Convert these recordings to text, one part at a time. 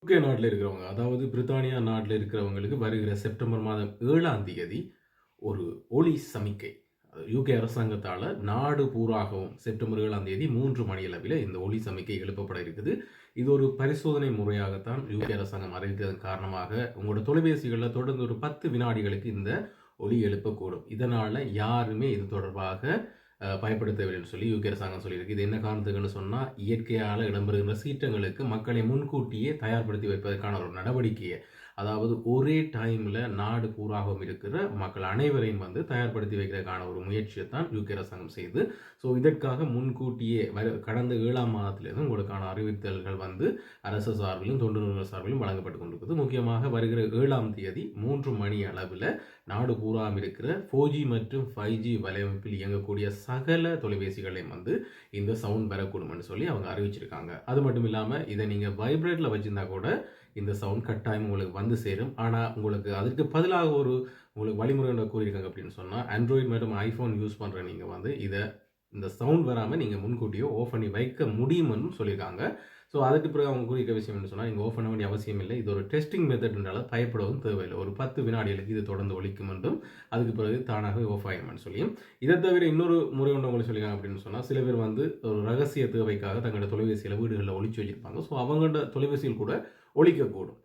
UK நாட்டில் இருக்கிறவங்க, அதாவது பிரித்தானியா நாட்டில் இருக்கிறவங்களுக்கு வருகிற செப்டம்பர் மாதம் 7ஆம் தேதி ஒரு ஒளி சமிக்கை. யுகே அரசாங்கத்தால நாடு பூராகவும் செப்டம்பர் 7ஆம் தேதி 3 மணியளவில இந்த ஒளி சமிக்கை எழுப்பப்பட இருக்குது. இது ஒரு பரிசோதனை முறையாகத்தான் யுகே அரசாங்கம் அறிவித்ததன் காரணமாக உங்களோட தொலைபேசிகளில் தொடர்ந்து ஒரு 10 வினாடிகளுக்கு இந்த ஒலி எழுப்பக்கூடும். இதனால யாருமே இது தொடர்பாக பயப்பட தேவையில்லைன்னு சொல்லி யுகே அரசாங்கம் சொல்லியிருக்கு. இது என்ன காரணத்துக்குன்னு சொன்னால், இயற்கையால் இடம்பெறுகின்ற சீற்றங்களுக்கு மக்களை முன்கூட்டியே தயார்படுத்தி வைப்பதற்கான ஒரு நடவடிக்கையை, அதாவது ஒரே டைமில் நாடு பூராகவும் இருக்கிற மக்கள் அனைவரையும் தயார்படுத்தி வைக்கிறதுக்கான ஒரு முயற்சியை தான் யுகே அரசாங்கம் செய்து. ஸோ இதற்காக முன்கூட்டியே கடந்த 7ஆம் மாதத்திலிருந்து உங்களுக்கான அறிவித்தல்கள் அரசு சார்பிலும் தொண்டு நிறுவன சார்பிலும் வழங்கப்பட்டு கொண்டிருக்குது. முக்கியமாக வருகிற 7ஆம் தேதி 3 மணி அளவில் நாடு பூராம் இருக்கிற 4G மற்றும் 5G வலையமைப்பில் இயங்கக்கூடிய சகல தொலைபேசிகளையும் இந்த சவுண்ட் பெறக்கூடும் சொல்லி அவங்க அறிவிச்சிருக்காங்க. அது மட்டும் இல்லாமல் இதை நீங்கள் வைப்ரேட்டில் வச்சிருந்தா கூட இந்த சவுண்ட் கட்டாயம் உங்களுக்கு சேரும். ஆனால் உங்களுக்கு அதற்கு பதிலாக உங்களுக்கு வழிமுறை கூறியிருக்காங்க அப்படின்னு சொன்னால், ஆண்ட்ராய்டு மற்றும் ஐஃபோன் யூஸ் பண்ணுற நீங்கள் இந்த சவுண்ட் வராமல் நீங்கள் முன்கூட்டியோ ஆஃப் பண்ணி வைக்க முடியும்னு சொல்லியிருக்காங்க. ஸோ அதுக்கு பிறகு அவங்க குறிக்க விஷயம் என்ன சொன்னால், நீங்கள் ஆஃப் பண்ண வேண்டிய அவசியம் இல்லை. இது ஒரு டெஸ்டிங் மெத்தட்னால பயப்படவும் தேவையில்லை. ஒரு 10 வினாடிகளுக்கு இது தொடர்ந்து ஒலிக்கும் என்றும் அதுக்கு பிறகு தானாகவே ஆஃப் ஆகிடும்னு சொல்லியும். இதை தவிர இன்னொரு முறை ஒன்று உங்களுக்கு சொல்லியிருக்காங்க அப்படின்னு சொன்னால், சில பேர் ஒரு ரகசிய தேவைக்காக தங்களோட தொலைபேசியில் வீடுகளில் ஒழிச்சு வச்சிருப்பாங்க. ஸோ அவங்களோட தொலைபேசியில் கூட ஒழிக்கக்கூடும்.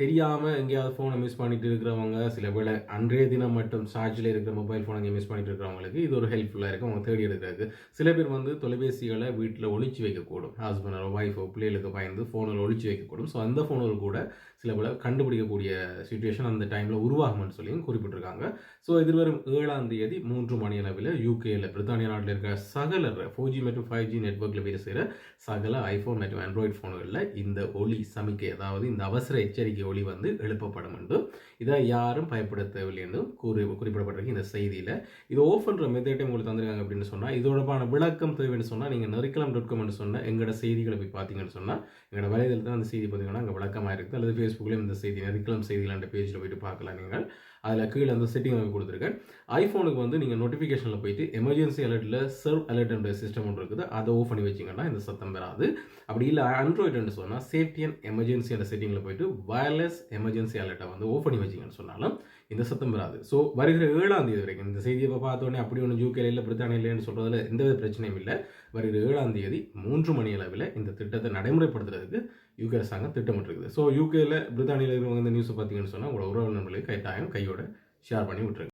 தெரியாமல் எங்கேயாவது ஃபோனை மிஸ் பண்ணிட்டு இருக்கிறவங்க, சில வேளை அன்றைய தினம் மட்டும் சார்ஜில் இருக்கிற மொபைல் ஃபோனை அங்கே மிஸ் பண்ணிட்டு இருக்கிறவங்களுக்கு இது ஒரு ஹெல்ப்ஃபுல்லாக இருக்கும். அவங்க தேடி எடுக்கிறதுக்கு சில பேர் தொலைபேசிகளை வீட்டில் ஒழிச்சு வைக்கக்கூடும். ஹஸ்பண்டோ ஒய்ஃபோ பிள்ளைகளுக்கு பயந்து ஃபோனில் ஒழிச்சு வைக்கக்கூடும். ஸோ அந்த ஃபோனில் கூட சில வேளை கண்டுபிடிக்கக்கூடிய சுச்சுவேஷன் அந்த டைமில் உருவாகும்னு சொல்லியும் குறிப்பிட்டிருக்காங்க. ஸோ எதிர்வரும் 7ஆம் தேதி 3 மணி அளவில் யூகேயில் பிரித்தானியா நாட்டில் இருக்கிற சகல 4G மற்றும் 5G நெட்வொர்க்கில் வேலை செய்கிற சகல ஐஃபோன் மற்றும் ஆண்ட்ராய்டு ஃபோன்களில் இந்த ஒலி சமிக்கை, அதாவது இந்த அவசர எச்சரிக்கை ஒளி எழுப்பப்படும் என்றும், இதை யாரும் பயப்பட தேவையில்லை என்றும் குறிப்பிடப்பட்டிருக்கு இந்த செய்தியில். இது ஆஃப் பண்ணுற மெத்தேட்டை உங்களுக்கு தந்திருக்காங்க அப்படின்னு சொன்னால், இதோடப்பான விளக்கம் தேவைன்னு சொன்னால் நீங்கள் நரிக்கலாம்.com என்று சொன்னால் எங்களோட செய்திகளை போய் பார்த்தீங்கன்னு சொன்னால், எங்களோட வலைதளத்தில் அந்த செய்தி பார்த்தீங்கன்னா அங்கே விளக்கமாக இருக்குது. அல்லது ஃபேஸ்புக்லேயும் இந்த செய்தி நரிக்கலாம் செய்திகள் பேஜில் போயிட்டு பார்க்கலாம். நீங்கள் அதில் கீழே அந்த செட்டிங் கொடுத்துருக்கேன். ஐஃபோனுக்கு நீங்கள் நோட்டிஃபிகேஷனில் போயிட்டு எமர்ஜென்சி அலர்ட்டில் சர்வ் அலர்ட் என்ற சிஸ்டம் ஒன்று இருக்குது. அதை ஓஃப் பண்ணி வச்சிங்கன்னா இந்த சத்தம் வராது. அப்படி இல்லை ஆண்ட்ராய்டுன்னு சொன்னால் சேஃப்டி அண்ட் எமர்ஜென்சி என்ற செட்டிங்கில் போயிட்டு வயர்லெஸ் எமர்ஜென்சி அலர்ட்டை ஓஃப் பண்ணி வச்சிங்கன்னு சொன்னாலும் இந்த சத்தம் வராது. ஸோ வருகிற 7ஆம் தேதி வரைக்கும் இந்த செய்தியை பார்த்தோன்னே அப்படி ஒன்று யூகே இல்லை பிரித்தானியா இல்லைன்னு சொல்கிறதுல எந்தவித பிரச்சனையும் இல்லை. வருகிற 7ஆம் தேதி 3 மணி அளவில் இந்த திட்டத்தை நடைமுறைப்படுத்துறதுக்கு யூகே அரசாங்கம் திட்டமிட்டிருக்குது. ஸோ யூகேயில் பிரித்தானியில் இருக்கிறவங்க இந்த நியூஸை பார்த்தீங்கன்னு சொன்னால் உங்களோட உறவு நண்பர்களுக்கு கட்டாயம் கையோட ஷேர் பண்ணி விட்டுருங்க.